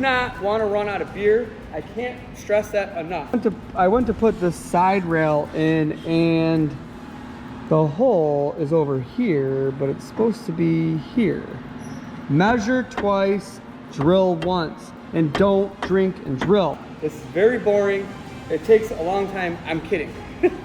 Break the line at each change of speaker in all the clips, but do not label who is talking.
not want to run out of beer. I can't stress that enough. I went to put the side rail in, and the hole is over here, but it's supposed to be here. Measure twice, drill once, and don't drink and drill. This is very boring. It takes a long time. I'm kidding.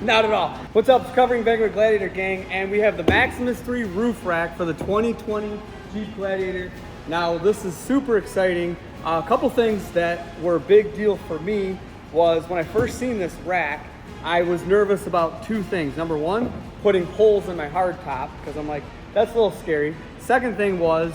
Not at all. What's up? It's Covering Back with Gladiator gang, and we have the Maximus 3 roof rack for the 2020 Jeep Gladiator. Now, this is super exciting. A couple things that were a big deal for me was when I first seen this rack, I was nervous about two things. Number one, putting holes in my hardtop, because I'm like, that's a little scary. Second thing was,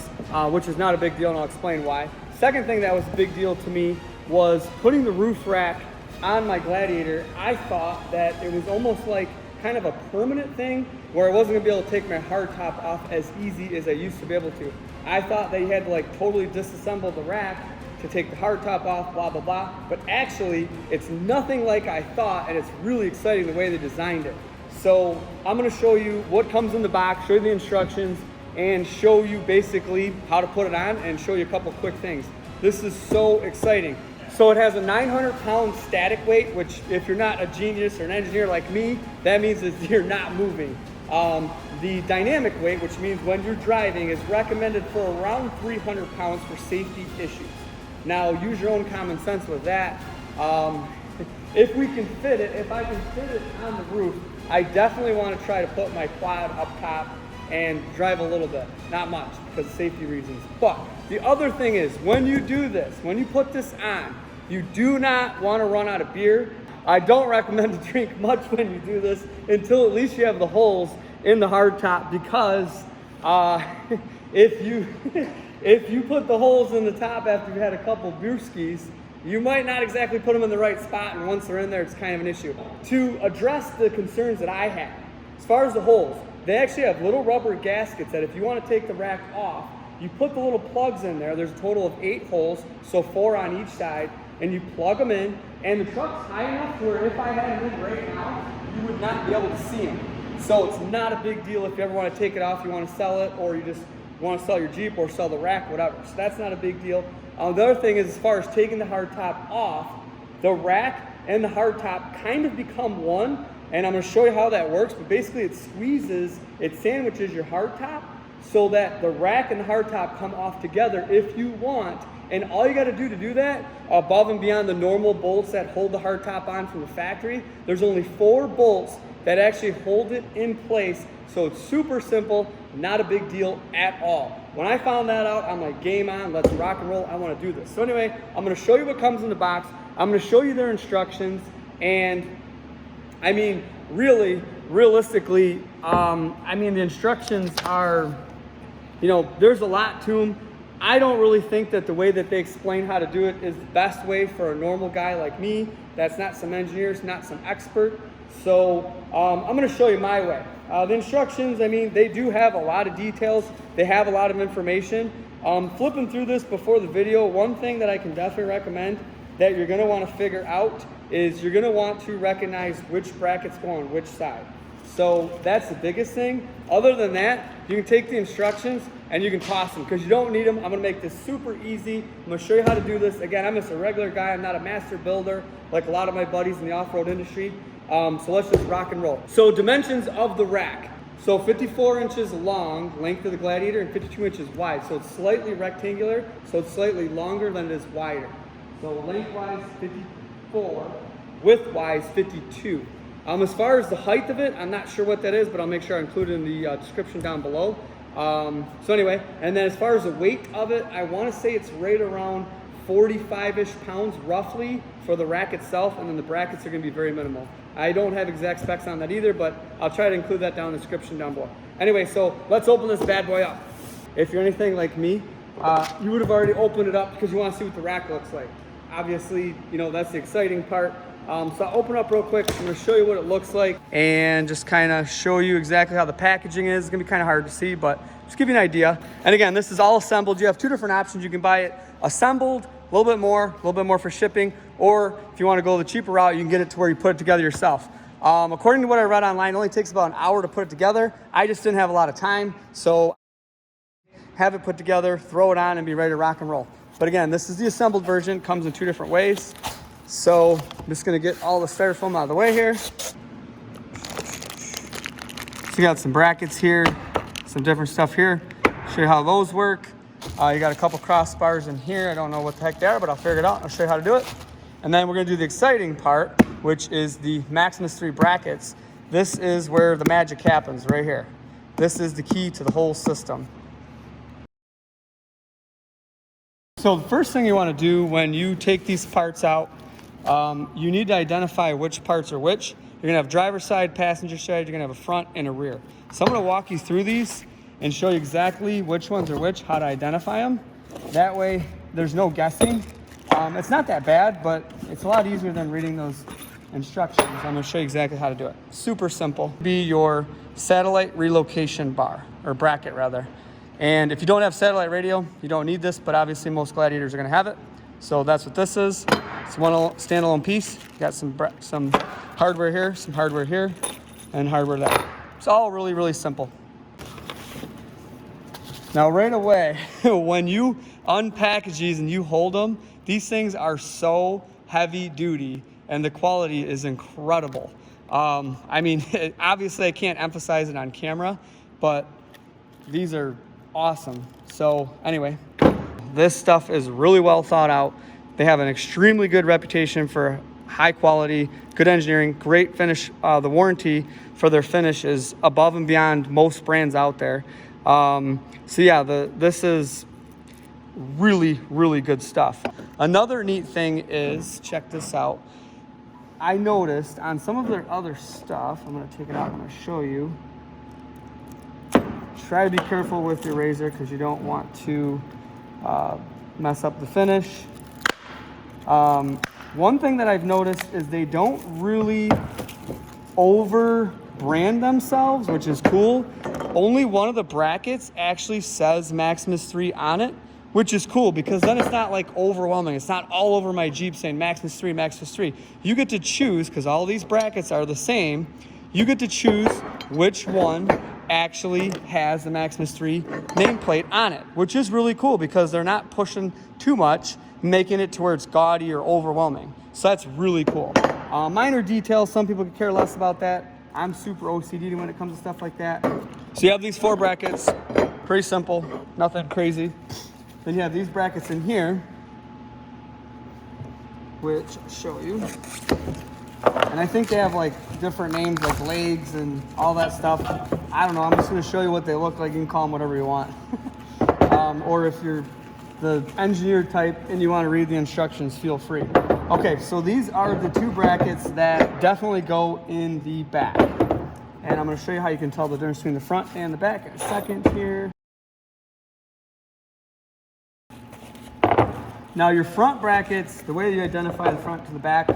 which is not a big deal, and I'll explain why. Second thing that was a big deal to me was putting the roof rack on my Gladiator. I thought that it was almost like kind of a permanent thing where I wasn't gonna be able to take my hardtop off as easy as I used to be able to. I thought that you had to like totally disassemble the rack to take the hardtop off, blah, blah, blah. But actually, it's nothing like I thought, and it's really exciting the way they designed it. So I'm gonna show you what comes in the box, show you the instructions, and show you basically how to put it on and show you a couple quick things. This is so exciting. So it has a 900-pound static weight, which if you're not a genius or an engineer like me, that means that you're not moving. The dynamic weight, which means when you're driving, is recommended for around 300 pounds for safety issues. Now, use your own common sense with that. If we can fit it, if I can fit it on the roof, I definitely want to try to put my quad up top and drive a little bit. Not much, because of safety reasons. But the other thing is, when you do this, when you put this on, you do not want to run out of beer. I don't recommend to drink much when you do this until at least you have the holes in the hardtop, because if you put the holes in the top after you've had a couple brewskis, you might not exactly put them in the right spot, and once they're in there, it's kind of an issue. To address the concerns that I had, as far as the holes, they actually have little rubber gaskets that if you want to take the rack off, you put the little plugs in there. There's a total of 8 holes, so 4 on each side, and you plug them in, and the truck's high enough where if I had them in right now, you would not be able to see them. So it's not a big deal if you ever want to take it off, you want to sell it, or you just want to sell your Jeep or sell the rack, whatever. So that's not a big deal. The other thing is, as far as taking the hardtop off, the rack and the hardtop kind of become one, and I'm going to show you how that works, but basically it squeezes, it sandwiches your hardtop so that the rack and the hardtop come off together if you want. And all you got to do that, above and beyond the normal bolts that hold the hardtop on from the factory, there's only 4 bolts that actually hold it in place. So it's super simple, not a big deal at all. When I found that out, I'm like, game on, let's rock and roll, I want to do this. So anyway, I'm going to show you what comes in the box. I'm going to show you their instructions, and I mean, really, realistically, I mean, the instructions are, you know, there's a lot to them. I don't really think that the way that they explain how to do it is the best way for a normal guy like me. That's not some engineers, not some expert. So I'm going to show you my way. The instructions, I mean, they do have a lot of details. They have a lot of information. Flipping through this before the video, one thing that I can definitely recommend that you're going to want to figure out is you're going to want to recognize which brackets go on which side. So that's the biggest thing. Other than that, you can take the instructions and you can toss them because you don't need them. I'm gonna make this super easy. I'm gonna show you how to do this. Again, I'm just a regular guy. I'm not a master builder like a lot of my buddies in the off-road industry. So let's just rock and roll. So dimensions of the rack. So 54 inches long, length of the Gladiator, and 52 inches wide. So it's slightly rectangular, so it's slightly longer than it is wider. So lengthwise 54, widthwise 52. As far as the height of it, I'm not sure what that is, but I'll make sure I include it in the description down below. So anyway, and then as far as the weight of it, I want to say it's right around 45-ish pounds roughly for the rack itself, and then the brackets are going to be very minimal. I don't have exact specs on that either, but I'll try to include that down in the description down below. Anyway, so let's open this bad boy up. If you're anything like me, you would have already opened it up because you want to see what the rack looks like. Obviously, you know, that's the exciting part. So I'll open it up real quick. I'm going to show you what it looks like and just kind of show you exactly how the packaging is. It's going to be kind of hard to see, but just give you an idea. And again, this is all assembled. You have 2 different options. You can buy it assembled, a little bit more for shipping, or if you want to go the cheaper route, you can get it to where you put it together yourself. According to what I read online, it only takes about an hour to put it together. I just didn't have a lot of time, so have it put together, throw it on, and be ready to rock and roll. But again, this is the assembled version, comes in 2 different ways. So I'm just gonna get all the styrofoam out of the way here. So you got some brackets here, some different stuff here. Show you how those work. You got a couple crossbars in here. I don't know what the heck they are, but I'll figure it out. I'll show you how to do it. And then we're gonna do the exciting part, which is the Maximus 3 brackets. This is where the magic happens, right here. This is the key to the whole system. So the first thing you wanna do when you take these parts out, you need to identify which parts are which. You're gonna have driver's side, passenger side, you're gonna have a front and a rear. So I'm gonna walk you through these and show you exactly which ones are which, how to identify them. That way, there's no guessing. It's not that bad, but it's a lot easier than reading those instructions. I'm gonna show you exactly how to do it. Super simple. Be your satellite relocation bar, or bracket rather. And if you don't have satellite radio, you don't need this, but obviously most Gladiators are gonna have it. So that's what this is. It's one standalone piece. You got some hardware here, some hardware here, and hardware there. It's all really, really simple. Now right away, when you unpackage these and you hold them, these things are so heavy duty and the quality is incredible. I mean, obviously I can't emphasize it on camera, but these are awesome. So anyway, this stuff is really well thought out. They have an extremely good reputation for high quality, good engineering, great finish. The warranty for their finish is above and beyond most brands out there. So yeah, this is really, really good stuff. Another neat thing is, check this out. I noticed on some of their other stuff, I'm gonna take it out, I'm gonna show you. Try to be careful with your razor because you don't want to mess up the finish. One thing that I've noticed is they don't really over brand themselves, which is cool. Only one of the brackets actually says Maximus 3 on it, which is cool because then it's not like overwhelming. It's not all over my Jeep saying Maximus 3, Maximus 3. You get to choose, because all these brackets are the same, you get to choose which one actually has the Maximus 3 nameplate on it, which is really cool because they're not pushing too much, making it to where it's gaudy or overwhelming. So that's really cool. Minor details, some people could care less about that. I'm super OCD when it comes to stuff like that. So you have these 4 brackets, pretty simple, nothing crazy. Then you have these brackets in here, which I'll show you. And I think they have like different names like legs and all that stuff. I don't know, I'm just gonna show you what they look like. You can call them whatever you want. Or if you're the engineer type and you wanna read the instructions, feel free. Okay, so these are the 2 brackets that definitely go in the back. And I'm gonna show you how you can tell the difference between the front and the back in a second here. Now your front brackets, the way you identify the front to the back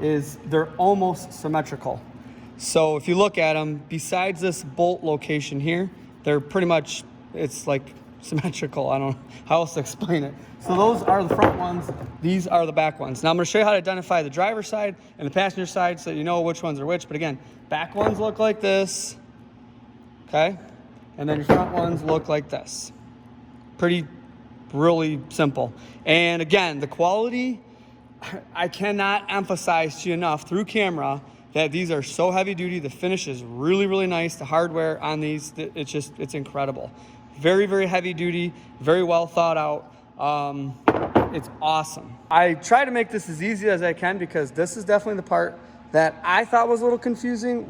is they're almost symmetrical. So if you look at them, besides this bolt location here, they're pretty much, it's like symmetrical. I don't know how else to explain it. So those are the front ones, these are the back ones. Now I'm gonna show you how to identify the driver's side and the passenger side so that you know which ones are which. But again, back ones look like this, okay? And then your front ones look like this. Pretty, really simple. And again, the quality, I cannot emphasize to you enough through camera that these are so heavy duty. The finish is really, really nice. The hardware on these, it's incredible. Very, very heavy duty, very well thought out. It's awesome. I try to make this as easy as I can because this is definitely the part that I thought was a little confusing.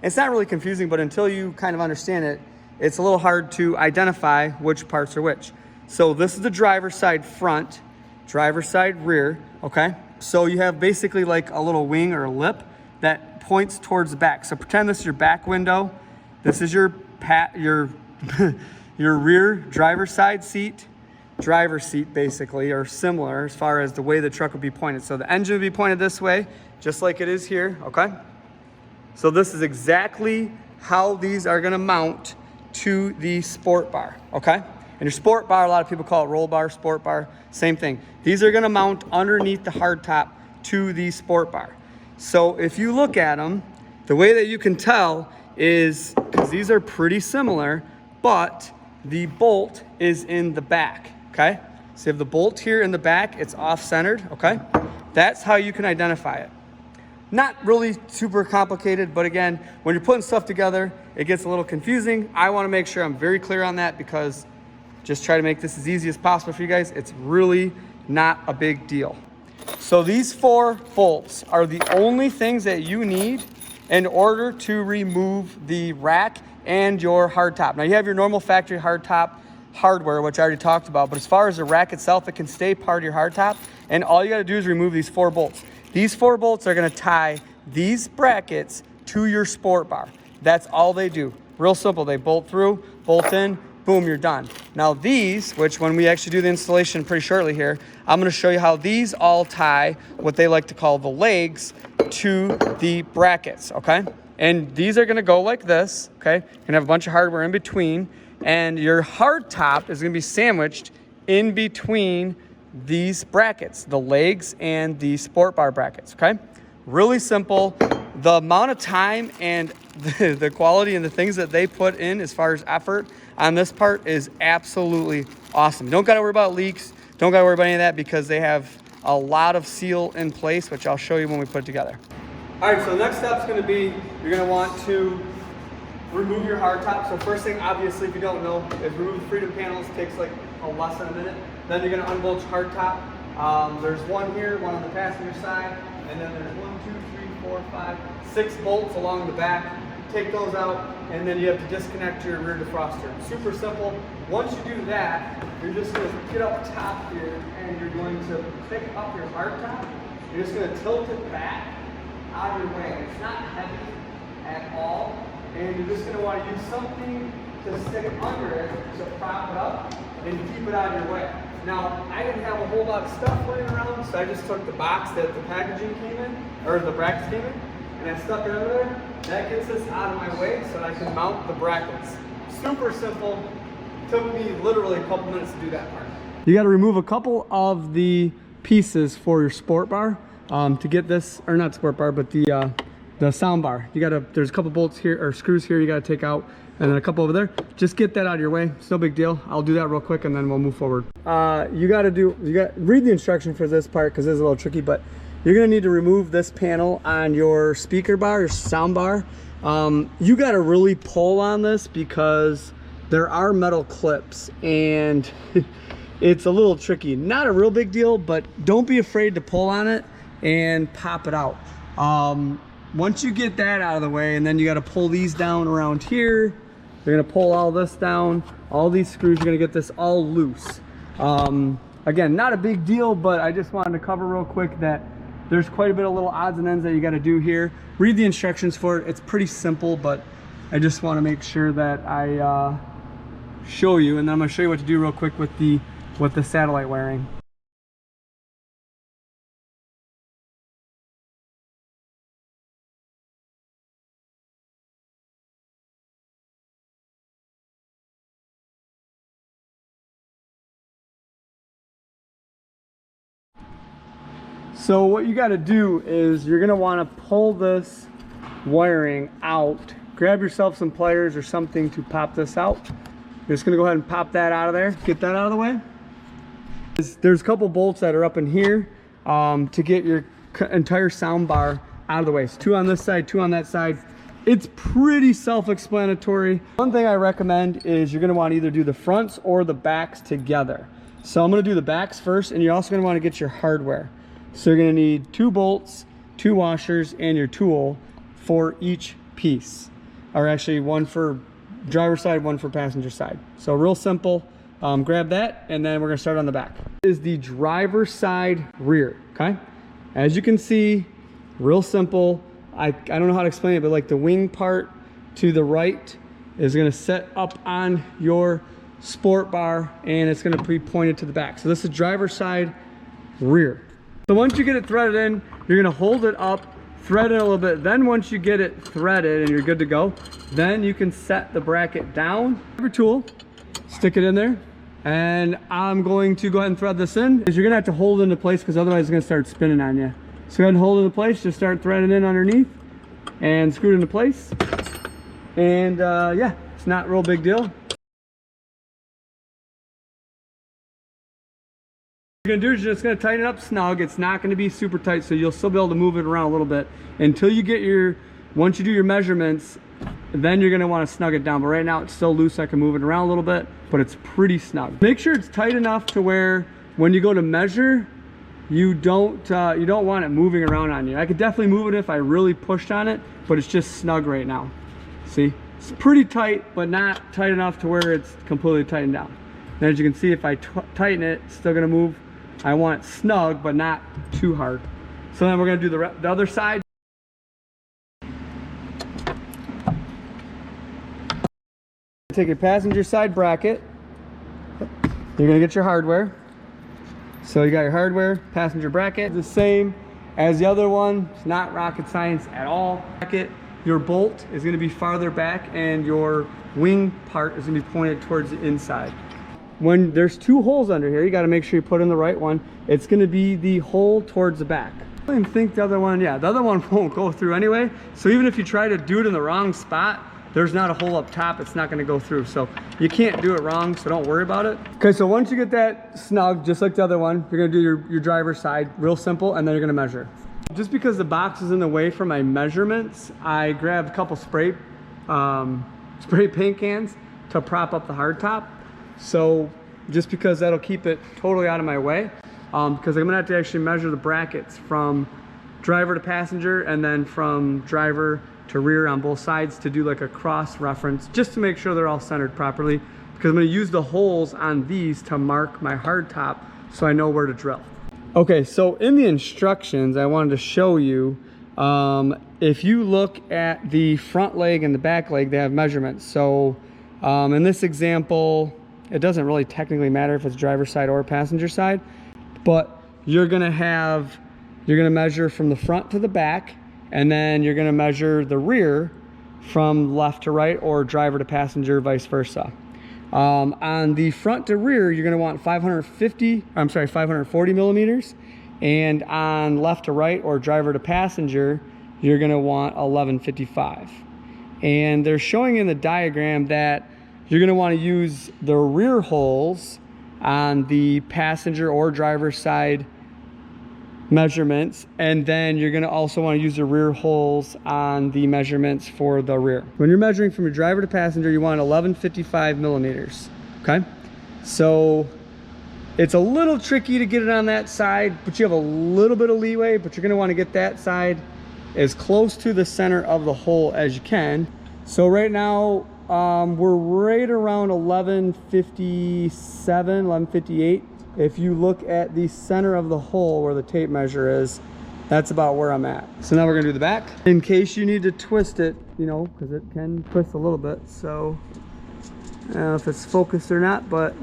It's not really confusing, but until you kind of understand it, it's a little hard to identify which parts are which. So this is the driver's side front, driver's side rear, okay? So you have basically like a little wing or a lip that points towards the back. So pretend this is your back window. This is your rear driver's side seat, driver's seat basically, or similar as far as the way the truck would be pointed. So the engine would be pointed this way, just like it is here, okay? So this is exactly how these are gonna mount to the sport bar, okay? And your sport bar, a lot of people call it roll bar, sport bar, same thing. These are gonna mount underneath the hardtop to the sport bar. So if you look at them, the way that you can tell is, because these are pretty similar, but the bolt is in the back, okay? So you have the bolt here in the back, it's off-centered, okay? That's how you can identify it. Not really super complicated, but again, when you're putting stuff together, it gets a little confusing. I wanna make sure I'm very clear on that because just try to make this as easy as possible for you guys. It's really not a big deal. So these 4 bolts are the only things that you need in order to remove the rack and your hardtop. Now you have your normal factory hardtop hardware, which I already talked about, but as far as the rack itself, it can stay part of your hardtop, and all you gotta do is remove these 4 bolts. These 4 bolts are gonna tie these brackets to your sport bar. That's all they do. Real simple, they bolt through, bolt in, boom, you're done. Now these, which when we actually do the installation pretty shortly here, I'm gonna show you how these all tie what they like to call the legs to the brackets, okay? And these are gonna go like this, okay? You're gonna have a bunch of hardware in between, and your hard top is gonna be sandwiched in between these brackets, the legs and the sport bar brackets, okay? Really simple. The amount of time and the quality and the things that they put in as far as effort on this part is absolutely awesome. Don't gotta worry about leaks. Don't gotta worry about any of that because they have a lot of seal in place, which I'll show you when we put it together. All right, so the next step's gonna be, you're gonna want to remove your hardtop. So first thing, obviously, if you don't know, is remove the freedom panels. It takes like less than a minute. Then you're gonna unbolt your hardtop. There's one here, one on the passenger side, and then there's 1, 2, 3, 4, 5, 6 bolts along the back. Take those out, and then you have to disconnect your rear defroster. Super simple. Once you do that, you're just gonna get up top here, and you're going to pick up your hardtop. You're just gonna tilt it back out of your way. It's not heavy at all, and you're just gonna want to use something to stick under it to prop it up and keep it out of your way. Now, I didn't have a whole lot of stuff laying around, so I just took the box that the packaging came in, or the brackets came in, and I stuck it under there. That gets this out of my way so that I can mount the brackets. Super simple. Took me literally a couple minutes to do that part. You got to remove a couple of the pieces for your sport bar to get this, or not sport bar, but the sound bar. You gotta, there's a couple bolts here, or screws here you gotta take out, and then a couple over there. Just get that out of your way. It's no big deal. I'll do that real quick and then we'll move forward. You gotta read the instruction for this part because it's a little tricky, but you're gonna need to remove this panel on your speaker bar, your sound bar. You gotta really pull on this because there are metal clips and it's a little tricky. Not a real big deal, but don't be afraid to pull on it and pop it out. Once you get that out of the way, and then you got to pull these down around here, you're going to pull all this down, all these screws, you're going to get this all loose. Again, not a big deal, but I just wanted to cover real quick that there's quite a bit of little odds and ends that you got to do here. Read the instructions for it. It's pretty simple, but I just want to make sure that I show you, and then I'm going to show you what to do real quick with the satellite wiring. So what you got to do is you're going to want to pull this wiring out. Grab yourself some pliers or something to pop this out. You're just going to go ahead and pop that out of there. Get that out of the way. There's a couple bolts that are up in here to get your entire sound bar out of the way. So 2 on this side, 2 on that side. It's pretty self-explanatory. One thing I recommend is you're going to want to either do the fronts or the backs together. So I'm going to do the backs first, and you're also going to want to get your hardware. So you're going to need 2 bolts, 2 washers, and your tool for each piece. Or actually 1 for driver's side, 1 for passenger side. So real simple. Grab that, and then we're going to start on the back. This is the driver's side rear, okay? As you can see, real simple. I don't know how to explain it, but like the wing part to the right is going to set up on your sport bar, and it's going to be pointed to the back. So this is driver's side rear. So once you get it threaded in, you're going to hold it up, thread it a little bit. Then once you get it threaded and you're good to go, then you can set the bracket down. Grab your tool, stick it in there, and I'm going to go ahead and thread this in. You're going to have to hold it into place because otherwise it's going to start spinning on you. So go ahead and hold it into place, just start threading in underneath and screw it into place. And yeah, it's not a real big deal. you're gonna do is you're just gonna tighten it up snug. It's not gonna be super tight, so you'll still be able to move it around a little bit until you get your, once you do your measurements, then you're gonna wanna snug it down. But right now it's still loose, so I can move it around a little bit, but it's pretty snug. Make sure it's tight enough to where when you go to measure, you don't want it moving around on you. I could definitely move it if I really pushed on it, but it's just snug right now. See, it's pretty tight, but not tight enough to where it's completely tightened down. And as you can see, if I tighten it, it's still gonna move. I want it snug, but not too hard. So then we're gonna do the other side. Take your passenger side bracket. You're gonna get your hardware. So you got your hardware, passenger bracket, the same as the other one. It's not rocket science at all. Your bolt is gonna be farther back and your wing part is gonna be pointed towards the inside. When there's two holes under here, you gotta make sure you put in the right one. It's gonna be the hole towards the back. I don't even think the other one, yeah, the other one won't go through anyway. So even if you try to do it in the wrong spot, there's not a hole up top, it's not gonna go through. So you can't do it wrong, so don't worry about it. Okay, so once you get that snug, just like the other one, you're gonna do your driver's side, real simple, and then you're gonna measure. Just because the box is in the way for my measurements, I grabbed a couple spray paint cans to prop up the hard top. So just because that'll keep it totally out of my way, because I'm gonna have to actually measure the brackets from driver to passenger and then from driver to rear on both sides to do like a cross reference, just to make sure they're all centered properly, because I'm gonna use the holes on these to mark my hard top so I know where to drill. Okay, so in the instructions, I wanted to show you, if you look at the front leg and the back leg, they have measurements. So in this example, it doesn't really technically matter if it's driver's side or passenger side, but you're gonna measure from the front to the back, and then you're gonna measure the rear from left to right or driver to passenger, vice versa. On the front to rear, you're gonna want 540 millimeters, and on left to right or driver to passenger, you're gonna want 1155. And they're showing in the diagram that you're gonna wanna use the rear holes on the passenger or driver side measurements, and then you're gonna also wanna use the rear holes on the measurements for the rear. When you're measuring from your driver to passenger, you want 1155 millimeters, okay? So it's a little tricky to get it on that side, but you have a little bit of leeway, but you're gonna wanna get that side as close to the center of the hole as you can. So right now, we're right around 1157, 1158. If you look at the center of the hole where the tape measure is, that's about where I'm at. So now we're gonna do the back. In case you need to twist it, you know, because it can twist a little bit. So I don't know if it's focused or not, but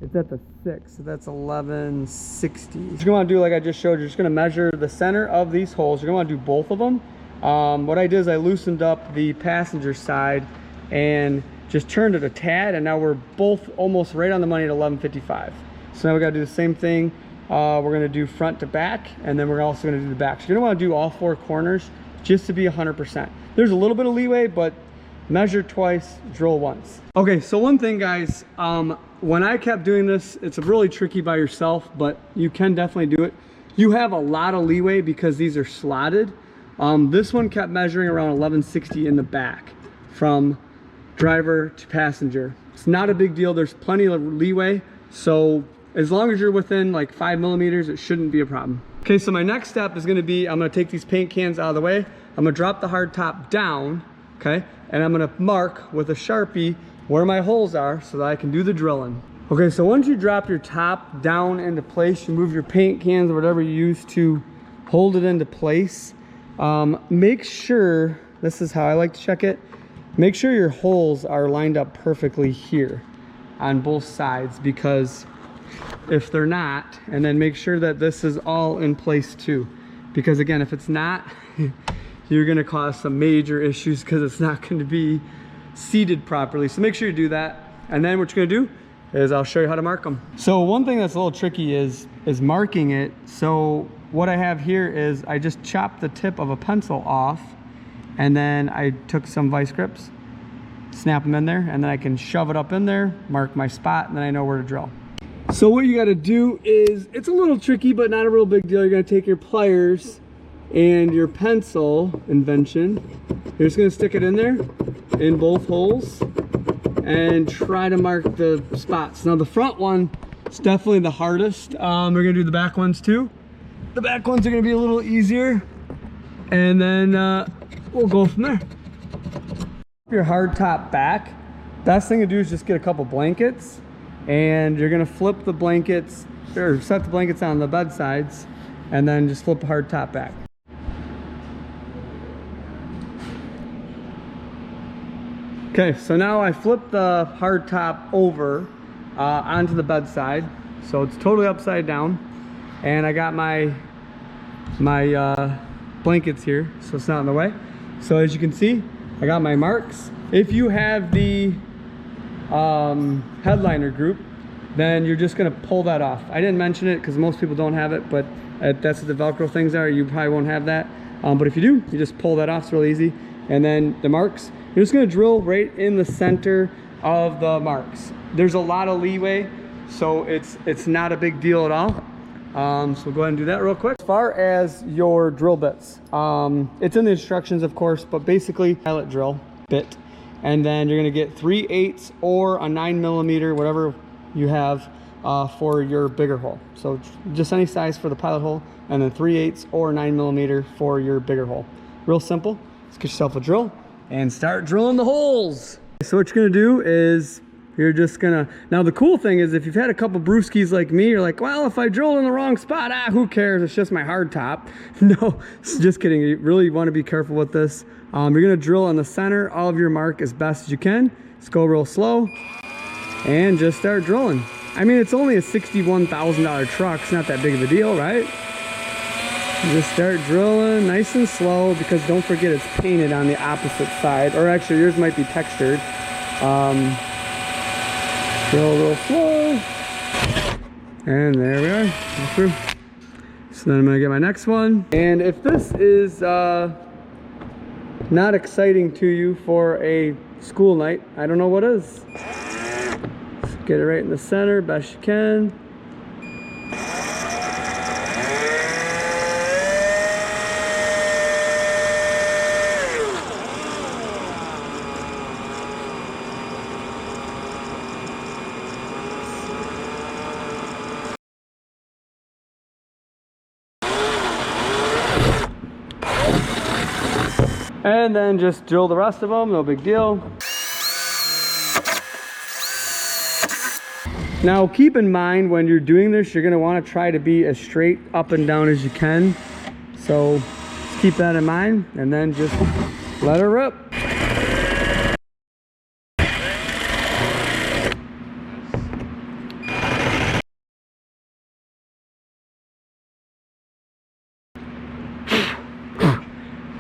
it's at the 6, so that's 1160. You're gonna wanna do like I just showed you, you're just gonna measure the center of these holes. You're gonna wanna do both of them. What I did is I loosened up the passenger side and just turned it a tad, and now we're both almost right on the money at 1155. So now we gotta do the same thing. We're gonna do front to back, and then we're also gonna do the back. So you're gonna wanna do all 4 corners just to be 100%. There's a little bit of leeway, but measure twice, drill once. Okay, so one thing, guys, when I kept doing this, it's really tricky by yourself, but you can definitely do it. You have a lot of leeway because these are slotted. This one kept measuring around 1160 in the back from driver to passenger. It's not a big deal. There's plenty of leeway. So as long as you're within like 5 millimeters, it shouldn't be a problem. Okay, so my next step is gonna be, I'm gonna take these paint cans out of the way. I'm gonna drop the hard top down, okay? And I'm gonna mark with a Sharpie where my holes are so that I can do the drilling. Okay, so once you drop your top down into place, you move your paint cans or whatever you use to hold it into place. Make sure, this is how I like to check it, make sure your holes are lined up perfectly here on both sides, because if they're not, and then make sure that this is all in place too, because again, if it's not, you're gonna cause some major issues because it's not gonna be seated properly. So make sure you do that. And then what you're gonna do is I'll show you how to mark them. So one thing that's a little tricky is marking it. So what I have here is I just chopped the tip of a pencil off, and then I took some vice grips, snap them in there, and then I can shove it up in there, mark my spot, and then I know where to drill. So what you got to do is, it's a little tricky, but not a real big deal. You're going to take your pliers and your pencil invention. You're just going to stick it in there in both holes and try to mark the spots. Now the front one is definitely the hardest. We're going to do the back ones too. The back ones are going to be a little easier, and then we'll go from there. Your hard top back, best thing to do is just get a couple blankets, and you're going to flip the blankets, or set the blankets on the bed sides, and then just flip the hard top back. Okay, so now I flipped the hard top over onto the bed side, so it's totally upside down, and I got my blankets here, so it's not in the way. So as you can see, I got my marks. If you have the headliner group, then you're just gonna pull that off. I didn't mention it because most people don't have it, but that's what the Velcro things are. You probably won't have that, but if you do, you just pull that off. It's really easy. And then the marks, you're just gonna drill right in the center of the marks. There's a lot of leeway, so it's not a big deal at all. So go ahead and do that real quick. As far as your drill bits, it's in the instructions, of course, but basically pilot drill bit, and then you're gonna get 3/8 or a 9mm, whatever you have for your bigger hole. So just any size for the pilot hole, and then 3/8 or 9mm for your bigger hole. Real simple. Let's get yourself a drill and start drilling the holes. So what you're gonna do is you're just gonna, now the cool thing is if you've had a couple brewskis like me, you're like, well, if I drill in the wrong spot, who cares? It's just my hard top. No, just kidding. You really wanna be careful with this. You're gonna drill in the center of your mark as best as you can. Just go real slow and just start drilling. I mean, it's only a $61,000 truck. It's not that big of a deal, right? Just start drilling nice and slow, because don't forget it's painted on the opposite side, or actually yours might be textured. Drill real slow, and there we are. Through. So then I'm gonna get my next one, and if this is not exciting to you for a school night, I don't know what is. Just get it right in the center best you can. And then just drill the rest of them, no big deal. Now keep in mind when you're doing this, you're gonna wanna try to be as straight up and down as you can. So just keep that in mind, and then just let her rip.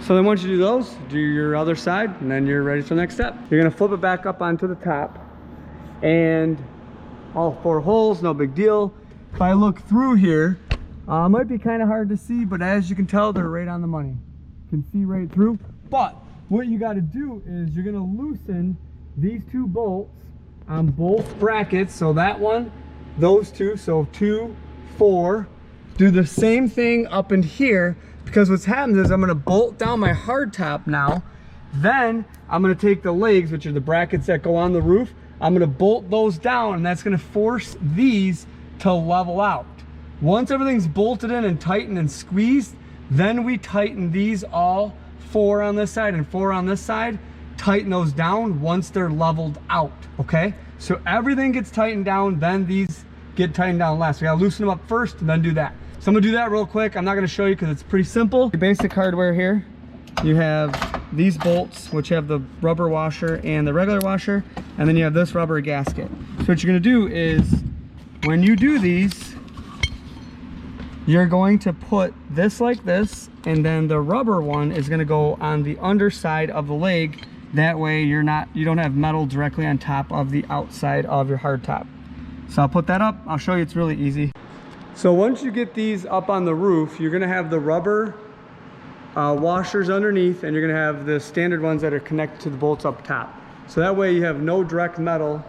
So then once you do those, do your other side, and then you're ready for the next step. You're gonna flip it back up onto the top, and all 4 holes, no big deal. If I look through here, it might be kind of hard to see, but as you can tell, they're right on the money. You can see right through. But what you gotta do is you're gonna loosen these 2 bolts on both brackets. So that one, those 2, so 2, 4. Do the same thing up in here, because what's happened is I'm gonna bolt down my hard top now. Then I'm gonna take the legs, which are the brackets that go on the roof, I'm gonna bolt those down, and that's gonna force these to level out. Once everything's bolted in and tightened and squeezed, then we tighten these all 4 on this side and 4 on this side, tighten those down once they're leveled out, okay? So everything gets tightened down, then these get tightened down last. We gotta loosen them up first and then do that. So I'm gonna do that real quick. I'm not gonna show you because it's pretty simple. Your basic hardware here, you have these bolts, which have the rubber washer and the regular washer, and then you have this rubber gasket. So what you're gonna do is, when you do these, you're going to put this like this, and then the rubber one is gonna go on the underside of the leg. That way you don't have metal directly on top of the outside of your hard top. So I'll put that up. I'll show you, it's really easy. So once you get these up on the roof, you're gonna have the rubber washers underneath, and you're gonna have the standard ones that are connected to the bolts up top. So that way you have no direct metal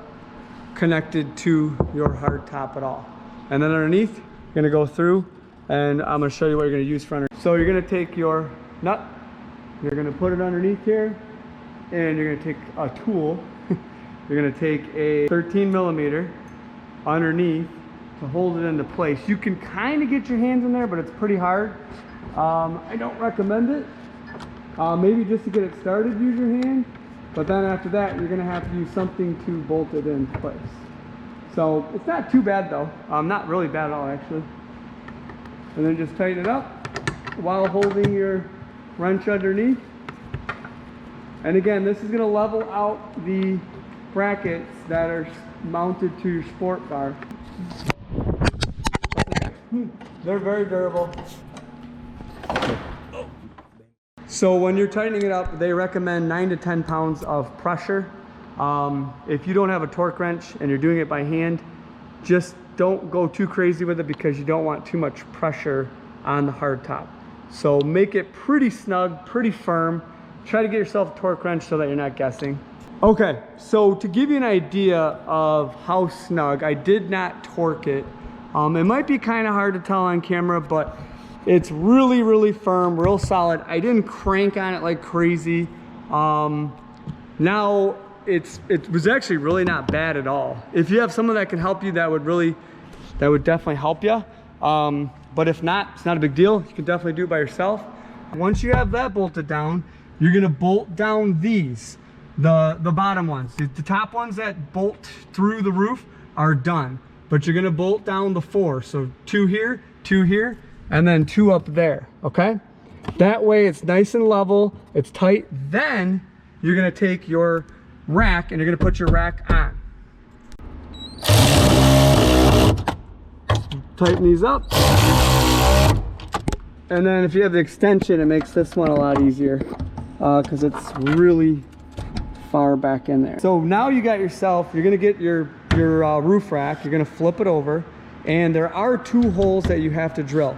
connected to your hard top at all. And then underneath, you're gonna go through and I'm gonna show you what you're gonna use for underneath. So you're gonna take your nut, you're gonna put it underneath here, and you're gonna take a tool. You're gonna take a 13 millimeter underneath to hold it into place. You can kind of get your hands in there, but it's pretty hard. I don't recommend it. Maybe just to get it started, use your hand. But then after that, you're gonna have to use something to bolt it in place. So it's not too bad though. Not really bad at all actually. And then just tighten it up while holding your wrench underneath. And again, this is gonna level out the brackets that are mounted to your sport bar. They're very durable. So when you're tightening it up, they recommend 9 to 10 pounds of pressure. If you don't have a torque wrench and you're doing it by hand, just don't go too crazy with it because you don't want too much pressure on the hard top. So make it pretty snug, pretty firm. Try to get yourself a torque wrench so that you're not guessing. Okay, so to give you an idea of how snug, I did not torque it. It might be kind of hard to tell on camera, but it's really, really firm, real solid. I didn't crank on it like crazy. Now it was actually really not bad at all. If you have someone that can help you, that would definitely help you. But if not, it's not a big deal. You can definitely do it by yourself. Once you have that bolted down, you're gonna bolt down these, the bottom ones. The top ones that bolt through the roof are done, but you're gonna bolt down the 4. So 2 here, and then 2 up there, okay? That way it's nice and level, it's tight. Then you're gonna take your rack and you're gonna put your rack on. Tighten these up. And then if you have the extension, it makes this one a lot easier because it's really far back in there. So now you got yourself, you're gonna get your roof rack, you're gonna flip it over, and there are 2 holes that you have to drill.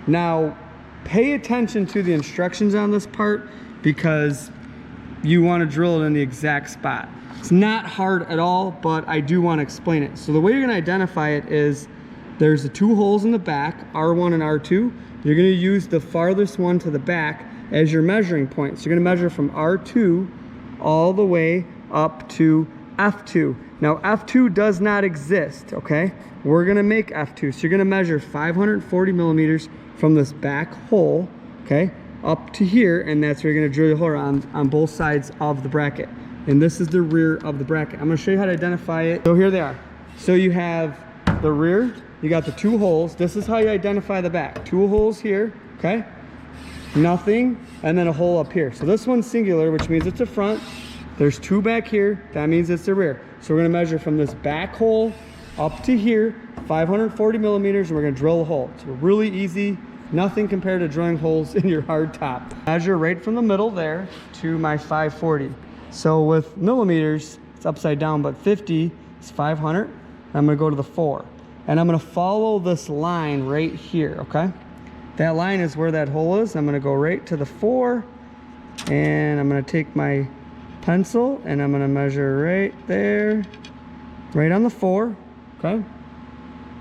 Now, pay attention to the instructions on this part because you want to drill it in the exact spot. It's not hard at all, but I do want to explain it. So the way you're going to identify it is there's the 2 holes in the back, R1 and R2. You're going to use the farthest one to the back as your measuring point. So you're going to measure from R2 all the way up to F2. Now F2 does not exist, okay? We're gonna make F2. So you're gonna measure 540 millimeters from this back hole, okay, up to here, and that's where you're gonna drill your hole on both sides of the bracket. And this is the rear of the bracket. I'm gonna show you how to identify it. So here they are. So you have the rear, you got the 2 holes. This is how you identify the back. 2 holes here, okay? Nothing, and then a hole up here. So this one's singular, which means it's the front. There's 2 back here, that means it's the rear. So we're gonna measure from this back hole up to here, 540 millimeters, and we're gonna drill a hole. It's really easy, nothing compared to drilling holes in your hard top. Measure right from the middle there to my 540. So with millimeters, it's upside down, but 50 is 500. I'm gonna go to the 4. And I'm gonna follow this line right here, okay? That line is where that hole is. I'm gonna go right to the 4, and I'm gonna take my pencil and I'm gonna measure right there, right on the 4, okay?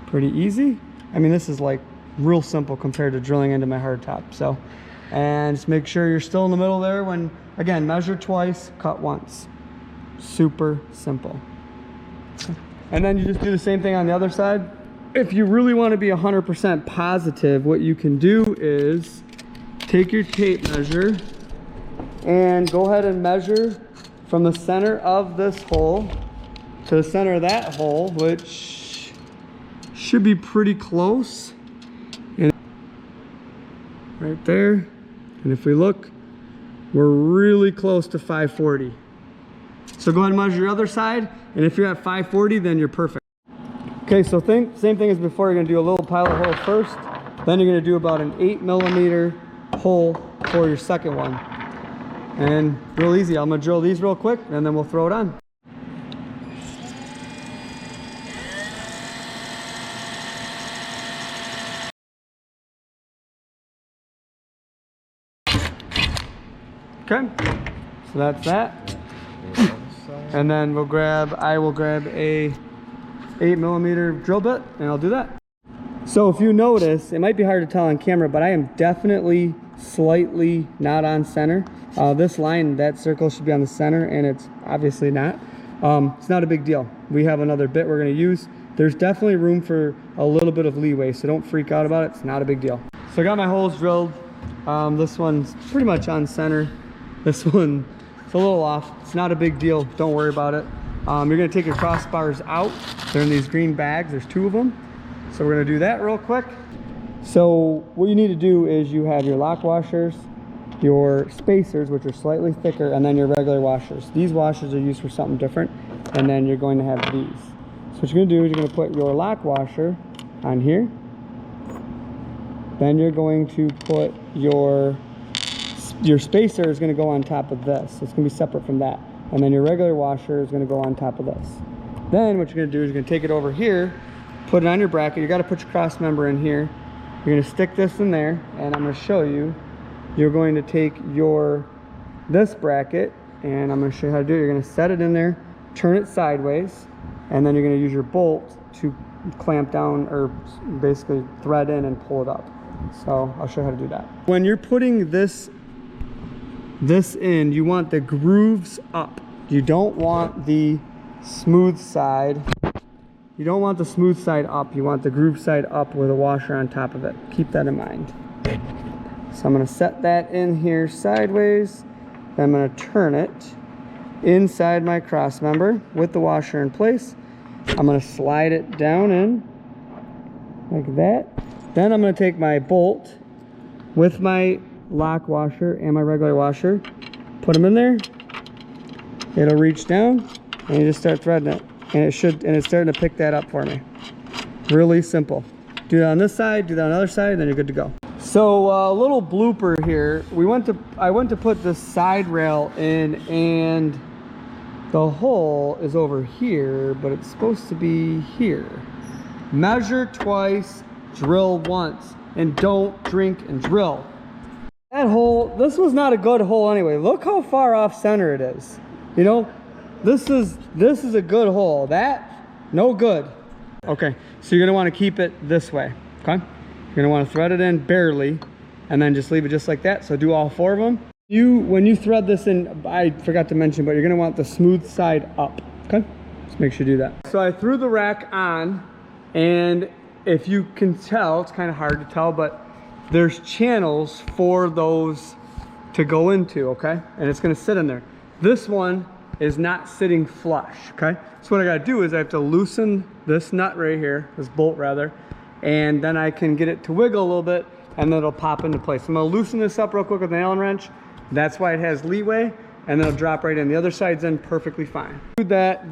Pretty easy. I mean, this is like real simple compared to drilling into my hard top. So, and just make sure you're still in the middle there when, again, measure twice, cut once. Super simple. And then you just do the same thing on the other side. If you really want to be 100% positive, what you can do is take your tape measure and go ahead and measure from the center of this hole to the center of that hole, which should be pretty close. And right there. And if we look, we're really close to 540. So go ahead and measure your other side, and if you're at 540, then you're perfect. Okay, so same thing as before. You're gonna do a little pilot hole first, then you're gonna do about an 8 millimeter hole for your second one. And real easy, I'm gonna drill these real quick, and then we'll throw it on. Okay, so that's that. And then I will grab a 8mm drill bit, and I'll do that. So if you notice, it might be hard to tell on camera, but I am definitely slightly not on center. This line, that circle should be on the center, and it's obviously not. It's not a big deal. We have another bit we're going to use. There's definitely room for a little bit of leeway, so don't freak out about it. It's not a big deal. So I got my holes drilled. This one's pretty much on center. This one, it's a little off. It's not a big deal. Don't worry about it. You're going to take your crossbars out. They're in these green bags. There's 2 of them. So we're going to do that real quick. So what you need to do is you have your lock washers, your spacers, which are slightly thicker, and then your regular washers. These washers are used for something different, and then you're going to have these. So what you're going to do is you're going to put your lock washer on here. Then you're going to put your spacer is going to go on top of this. It's going to be separate from that. And then your regular washer is going to go on top of this. Then what you're going to do is you're going to take it over here, put it on your bracket. You got to put your cross member in here. You're going to stick this in there, and I'm going to show you. You're going to take this bracket, and I'm going to show you how to do it. You're going to set it in there, turn it sideways, and then you're going to use your bolt to clamp down, or basically thread in and pull it up. So I'll show you how to do that. When you're putting this in, you want the grooves up. You don't want the smooth side. You don't want the smooth side up. You want the groove side up with a washer on top of it. Keep that in mind. So I'm going to set that in here sideways. Then I'm going to turn it inside my cross member with the washer in place. I'm going to slide it down in like that. Then I'm going to take my bolt with my lock washer and my regular washer, put them in there. It'll reach down, and you just start threading it, and it's starting to pick that up for me. Really simple. Do that on this side, do that on the other side, and then you're good to go. So a little blooper here. I went to put the side rail in, and the hole is over here, but it's supposed to be here. Measure twice, drill once, and don't drink and drill. That hole, this was not a good hole anyway. Look how far off center it is. You know, this is a good hole. That, no good. Okay, so you're gonna wanna keep it this way, okay? You're gonna wanna thread it in barely, and then just leave it just like that. So do all 4 of them. When you thread this in, I forgot to mention, but you're gonna want the smooth side up, okay? Just make sure you do that. So I threw the rack on, and if you can tell, it's kind of hard to tell, but there's channels for those to go into, okay? And it's gonna sit in there. This one is not sitting flush, okay? So what I gotta do is I have to loosen this nut right here, this bolt rather, and then I can get it to wiggle a little bit, and then it'll pop into place. I'm gonna loosen this up real quick with an Allen wrench. That's why it has leeway, and then it'll drop right in. The other side's in perfectly fine. That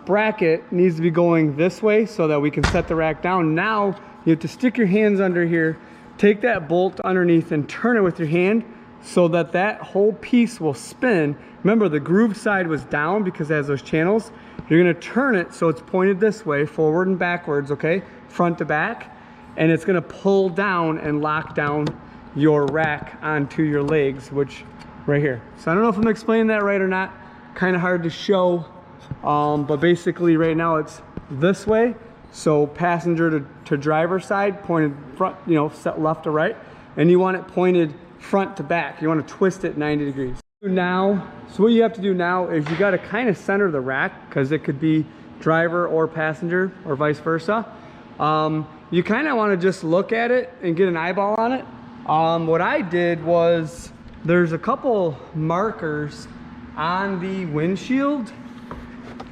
bracket needs to be going this way so that we can set the rack down. Now you have to stick your hands under here, take that bolt underneath and turn it with your hand so that that whole piece will spin. Remember, the groove side was down because it has those channels. You're gonna turn it so it's pointed this way, forward and backwards, okay? Front to back, and it's gonna pull down and lock down your rack onto your legs, which right here. So I don't know if I'm explaining that right or not. Kind of hard to show, but basically right now it's this way. So passenger to driver side, pointed front, you know, set left to right, and you want it pointed front to back. You want to twist it 90 degrees. Now, so what you have to do now is you got to kind of center the rack, because it could be driver or passenger or vice versa. You kind of want to just look at it and get an eyeball on it. What I did was, there's a couple markers on the windshield,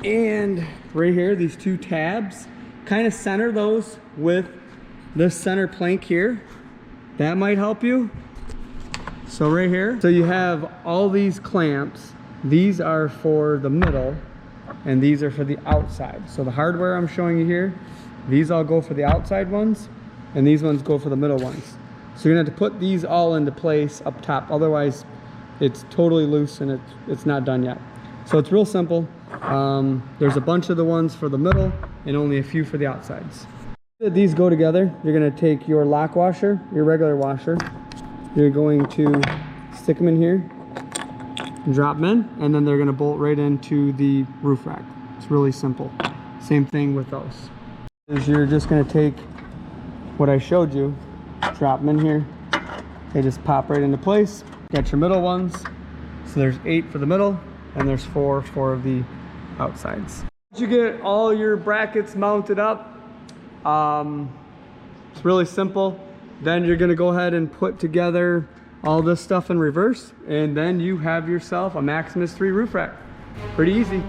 and right here, these 2 tabs, kind of center those with this center plank here. That might help you. So right here, so you have all these clamps. These are for the middle, and these are for the outside. So the hardware I'm showing you here, these all go for the outside ones, and these ones go for the middle ones. So you're gonna have to put these all into place up top. Otherwise, it's totally loose and it's not done yet. So it's real simple. There's a bunch of the ones for the middle and only a few for the outsides. These go together. You're gonna take your lock washer, your regular washer. You're going to stick them in here, drop them in, and then they're gonna bolt right into the roof rack. It's really simple. Same thing with those. Is you're just gonna take what I showed you, drop them in here. They just pop right into place. Got your middle ones. So there's 8 for the middle, and there's 4 for the outsides. Once you get all your brackets mounted up, it's really simple. Then you're gonna go ahead and put together all this stuff in reverse, and then you have yourself a Maximus 3 roof rack. Pretty easy.